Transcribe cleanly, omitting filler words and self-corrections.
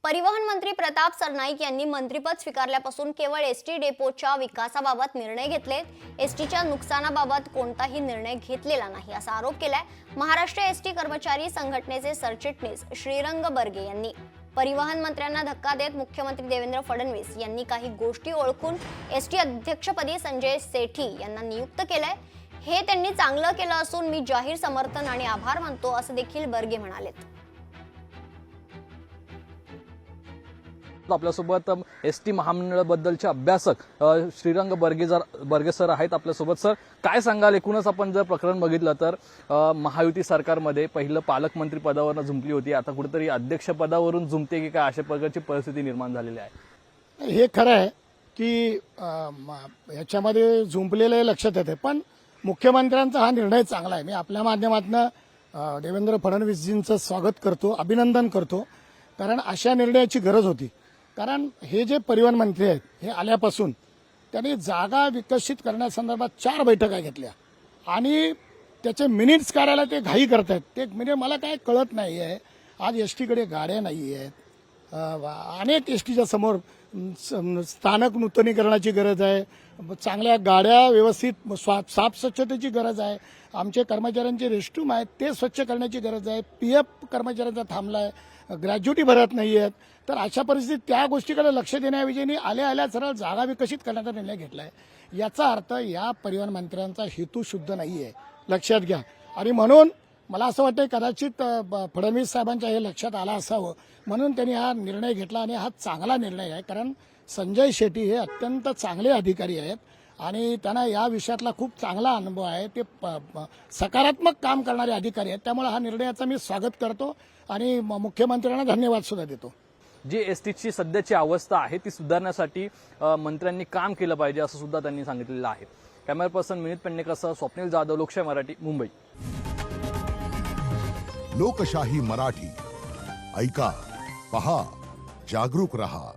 परिवहन मंत्री प्रताप सरनाईक यांनी मंत्रिपद स्वीकारल्यापासून केवळ एसटी डेपोच्या विकासाबाबत निर्णय घेतलेत, एसटीच्या नुकसानाबाबत कोणताही निर्णय घेतलेला नाही असा आरोप केलाय महाराष्ट्र एसटी कर्मचारी संघटनेचे सरचिटणीस श्रीरंग बर्गे यांनी। परिवहन मंत्र्यांना धक्का देत मुख्यमंत्री देवेंद्र फडणवीस यांनी काही गोष्टी ओळखून एसटी अध्यक्षपदी संजय सेठी यांना नियुक्त केलंय। हे त्यांनी चांगलं केलं असून मी जाहीर समर्थन आणि आभार मानतो असं देखील बर्गे म्हणालेत। आपल्यासोबत एसटी महामंडळाबद्दलचे अभ्यासक श्रीरंग बर्गे सर आहेत आपल्यासोबत। सर, काय सांगाल, एकूणच आपण जर प्रकरण बघितलं तर महायुती सरकारमध्ये पहिलं पालकमंत्री पदावरून झुंपली होती, आता कुठेतरी अध्यक्ष पदावरून झुंपते की काय अशा प्रकारची परिस्थिती निर्माण झालेली आहे। हे खरं आहे की याच्यामध्ये झुंपलेलं लक्षात येते, पण मुख्यमंत्र्यांचा हा निर्णय चांगला आहे। मी आपल्या माध्यमातून देवेंद्र फडणवीसजींचं स्वागत करतो, अभिनंदन करतो, कारण अशा निर्णयाची गरज होती। कारण हे जे परिवहन मंत्री आहेत हे आल्यापासून त्यांनी जागा विकसित करण्यासंदर्भात 4 बैठका घेतल्या आणि त्याचे मिनिट्स काढायला ते घाई करतायत। ते म्हणजे मला काय कळत नाही आहे, आज एसटीकडे गाड्या नाही आहेत, अनेक एसटीच्या समोर स्थानक नूतनीकरणाची गरज आहे, चांगल्या गाड्या व्यवस्थित साफ स्वच्छतेची गरज आहे, आमचे कर्मचाऱ्यांचे रेस्टरूम आहेत ते स्वच्छ करण्याची गरज आहे, पीएफ कर्मचाऱ्यांचा थांबला आहे, ग्रॅज्युटी भरत नाही आहेत। तर अशा परिस्थितीत त्या गोष्टीकडे लक्ष देण्याऐवजी आल्या सरळ जागा विकसित करण्याचा निर्णय घेतला आहे। याचा अर्थ या परिवहन मंत्र्यांचा हेतू शुद्ध नाही आहे, लक्षात घ्या। आणि म्हणून मला असं वाटतं कदाचित फडणवीस साहेबांच्या हे लक्षात आलं असावं, म्हणून त्यांनी हा निर्णय घेतला आणि हा चांगला निर्णय आहे। कारण संजय शेट्टी हे अत्यंत चांगले अधिकारी आहेत आणि त्यांना या विषयातला खूप चांगला अनुभव आहे, ते सकारात्मक काम करणारे अधिकारी आहेत। त्यामुळे हा निर्णयाचा मी स्वागत करतो आणि मुख्यमंत्र्यांना धन्यवाद सुद्धा देतो। जी एसटीची सध्याची अवस्था आहे ती सुधारण्यासाठी मंत्र्यांनी काम केलं पाहिजे असं सुद्धा त्यांनी सांगितलेलं आहे। कॅमेरा पर्सन विनीत पेडणेकरसह स्वप्नील जाधव, लोकशाही मराठी, मुंबई। लोकशाही मराठी ऐका, पहा, जागरूक रहा।